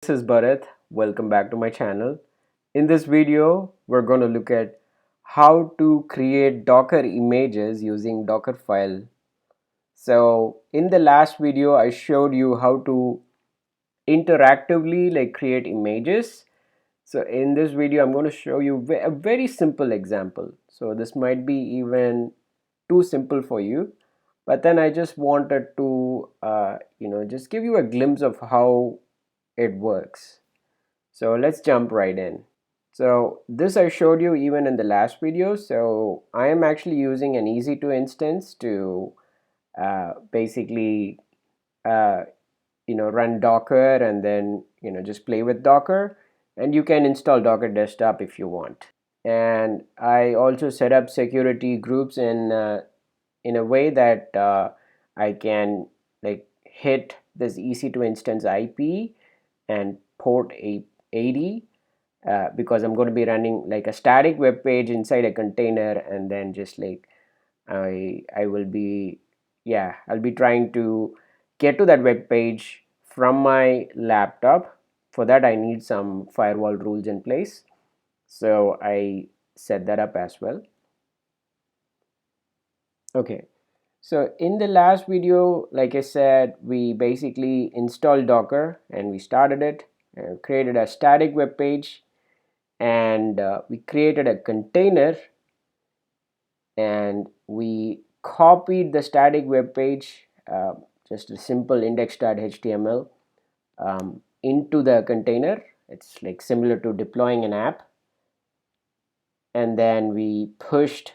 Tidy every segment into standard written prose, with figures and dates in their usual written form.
This is Bharath. Welcome back to my channel. In this video, we're going to look at how to create Docker images using Dockerfile. So in the last video, I showed you how to interactively create images. So in this video, I'm going to show you a very simple example. So this might be even too simple for you, but then I just wanted to just give you a glimpse of how it works. So let's jump right in. So this I showed you even in the last video. So I am actually using an EC2 instance to basically uh, run Docker and then just play with Docker, and you can install Docker Desktop if you want. And I also set up security groups in a way that I can hit this EC2 instance IP and port 80 because I'm going to be running like a static web page inside a container, and then just I will be I'll be trying to get to that web page from my laptop. For that I need some firewall rules in place, so I set that up as well. Okay, so in the last video, like I said, we basically installed Docker and we started it and created a static web page, and we created a container, and we copied the static web page, just a simple index.html, into the container. It's like similar to deploying an app, and then we pushed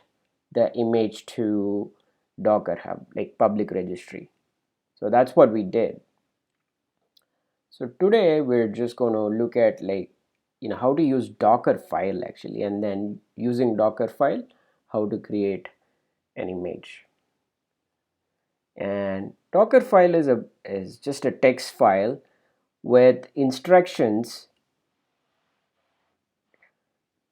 the image to Docker Hub, like public registry. So that's what we did. So today we're just going to look at how to use Dockerfile actually, and then using Dockerfile how to create an image. And Dockerfile is just a text file with instructions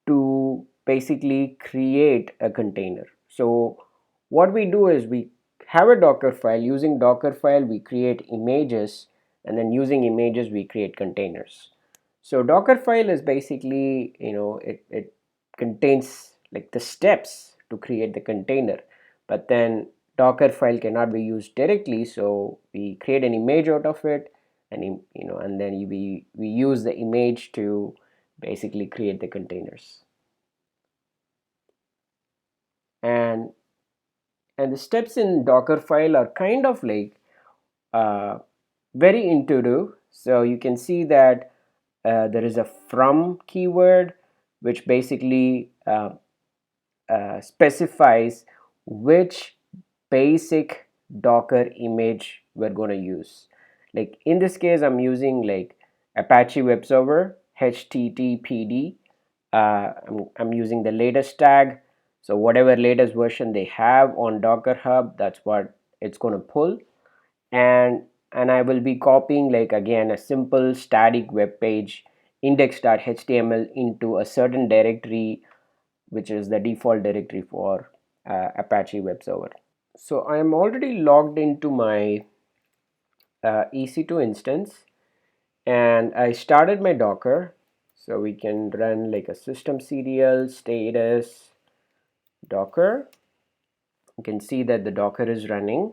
to basically create a container. So what we do is we have a Dockerfile. Using Dockerfile we create images, and then using images we create containers. So Dockerfile is basically, it contains like the steps to create the container, but then Dockerfile cannot be used directly, so we create an image out of it, and and then we use the image to basically create the containers. And the steps in Dockerfile are kind of uh, very intuitive. So you can see that there is a from keyword, which basically specifies which basic Docker image we're going to use. Like in this case, I'm using like Apache Web Server HTTPD. I'm using the latest tag, so whatever latest version they have on Docker Hub, that's what it's going to pull. And I will be copying, like, again, a simple static web page index.html into a certain directory, which is the default directory for Apache Web Server. So I am already logged into my EC2 instance, and I started my Docker. So we can run like a systemctl status Docker. You can see that the Docker is running.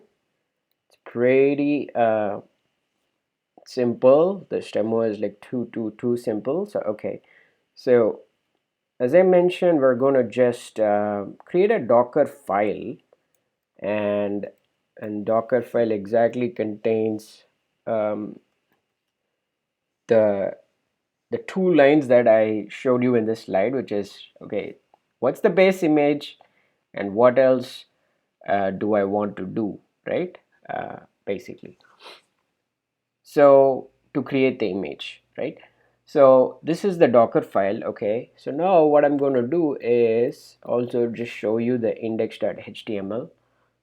It's pretty simple. The demo is like too simple. So okay, so as I mentioned, we're going to just create a Docker file, and Dockerfile exactly contains um, the two lines that I showed you in this slide, which is, okay, what's the base image and what else do I want to do, right? Basically, so to create the image, right? So this is the Docker file. Okay, so now what I'm going to do is also just show you the index.html.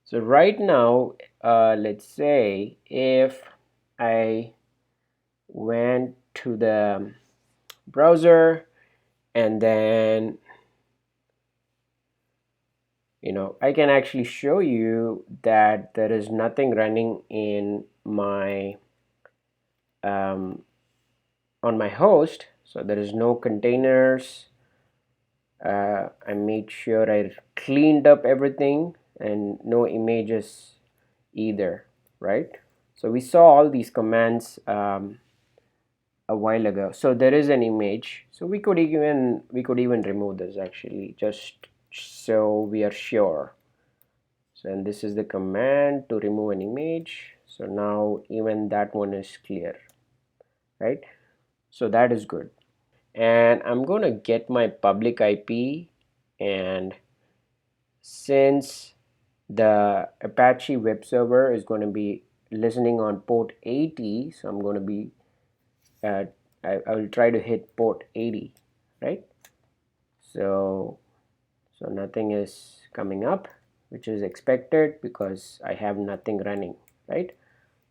So right now, let's say if I went to the browser, and then I can actually show you that there is nothing running in my on my host, so there is no containers. I made sure I cleaned up everything and no images either, right? So we saw all these commands a while ago. So there is an image, so we could even remove this actually, just so we are sure. So, and this is the command to remove an image. So now even that one is clear, right? So that is good. And I'm gonna get my public IP, and since the Apache web server is going to be listening on port 80, so I'm going to be I will try to hit port 80, right? So nothing is coming up, which is expected because I have nothing running, right?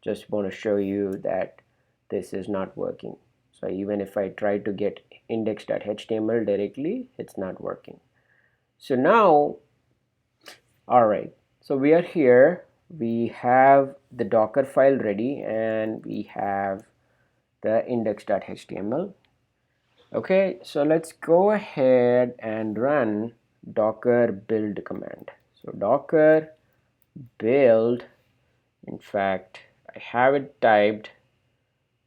Just want to show you that this is not working. So even if I try to get index.html directly, it's not working. So now, all right, so we are here. We have the Docker file ready and we have the index.html. Okay, so let's go ahead and run docker build command. So docker build, in fact, I have it typed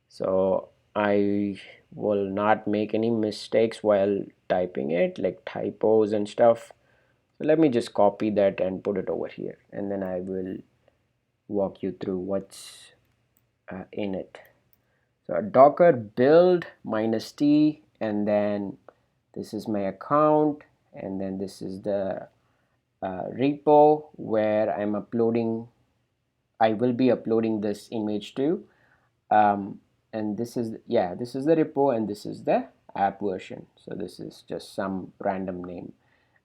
so I will not make any mistakes while typing it, like typos and stuff. So let me just copy that and put it over here, and then I will walk you through what's in it. So docker build -t, and then this is my account, and then this is the repo where I will be uploading this image to. And this is, yeah, this is the repo and this is the app version. So this is just some random name.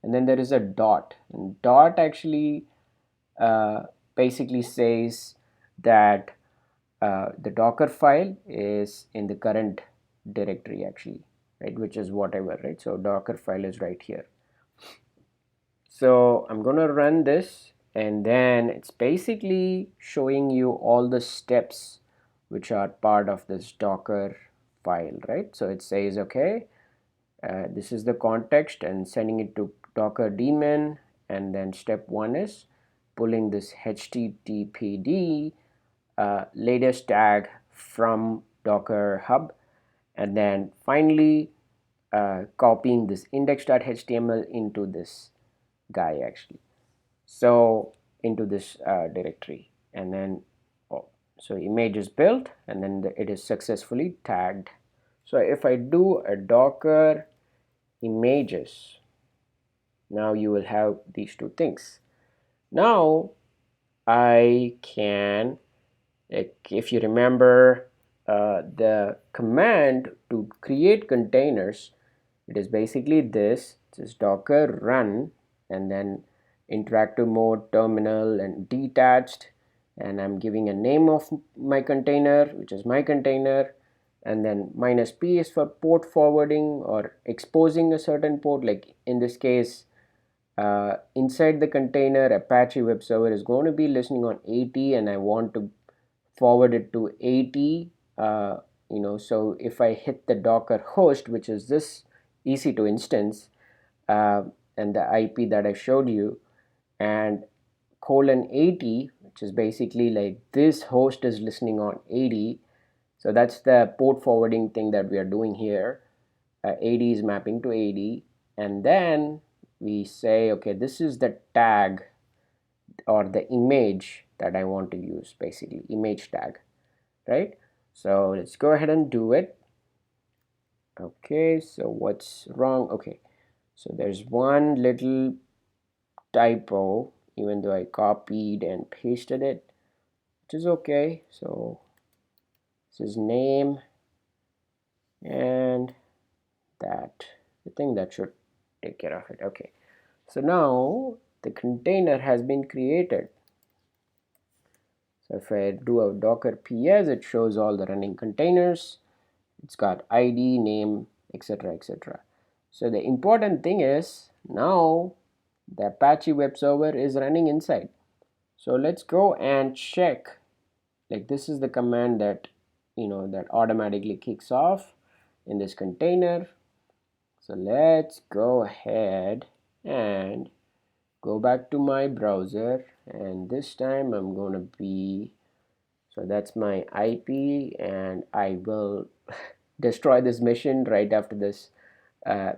And then there is a dot, and dot actually basically says that the Docker file is in the current directory actually, right, which is whatever, right? So Docker file is right here. So I'm gonna run this, and then it's basically showing you all the steps which are part of this Docker file, right? So it says, okay, this is the context and sending it to Docker daemon, and then step one is pulling this httpd latest tag from Docker hub, and then finally copying this index.html into this guy actually, so into this directory, and then so image is built, and then it is successfully tagged. So if I do a docker images, now you will have these two things. Now I can, if you remember the command to create containers, it is basically this. It's docker run, and then interactive mode, terminal, and detached, and I'm giving a name of my container, which is my container, and then -p is for port forwarding or exposing a certain port. Like in this case, inside the container, Apache web server is going to be listening on 80, and I want to forward it to 80. So if I hit the Docker host, which is this EC2 instance, uh, and the IP that I showed you, and :80, which is basically like this host is listening on 80. So that's the port forwarding thing that we are doing here. 80 is mapping to 80, and then we say, okay, this is the tag or the image that I want to use, basically image tag, right? So let's go ahead and do it. Okay, so what's wrong? Okay, so there's one little typo, even though I copied and pasted it, which is okay. So this is name, and that, I think that should take care of it. Okay, so now the container has been created. So if I do a docker ps, it shows all the running containers. It's got ID, name, etc., etc. So the important thing is now the Apache web server is running inside. So let's go and check. Like this is the command that that automatically kicks off. in this container. So let's go ahead and go back to my browser, and this time I'm gonna be, so that's my IP, and I will destroy this mission right after this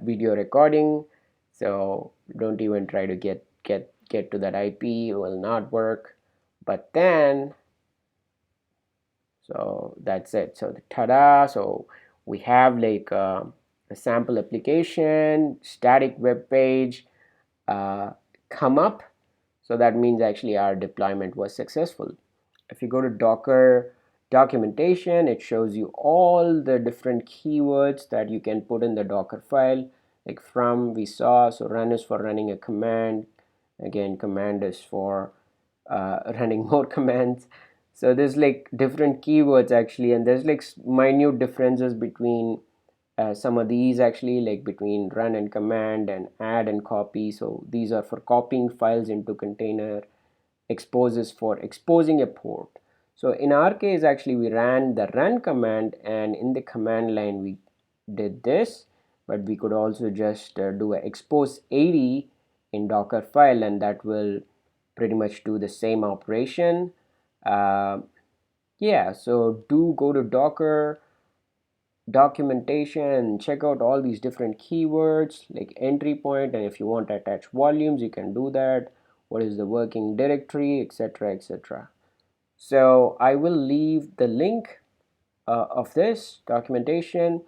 video recording. So don't even try to get to that IP, it will not work. But then, so that's it. So ta-da! So we have like a sample application, static web page come up. So that means actually our deployment was successful. If you go to Docker documentation, it shows you all the different keywords that you can put in the Docker file. Like from we saw, so run is for running a command. Again, command is for running more commands. So there's like different keywords actually, and there's like minute differences between some of these actually, like between run and command and add and copy. So these are for copying files into container. Expose is for exposing a port. So in our case actually we ran the run command, and in the command line we did this, but we could also just do a expose 80 in Dockerfile, and that will pretty much do the same operation. Yeah, so do go to Docker documentation and check out all these different keywords like entry point, and if you want to attach volumes you can do that. What is the working directory, etc., etc. So I will leave the link of this documentation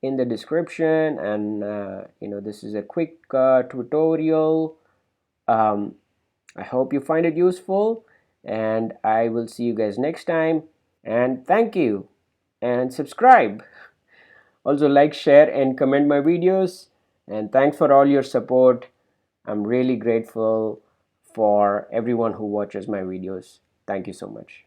in the description, and this is a quick tutorial. I hope you find it useful, and I will see you guys next time, and thank you, and subscribe. Also like, share, and comment my videos, and thanks for all your support. I'm really grateful for everyone who watches my videos. Thank you so much.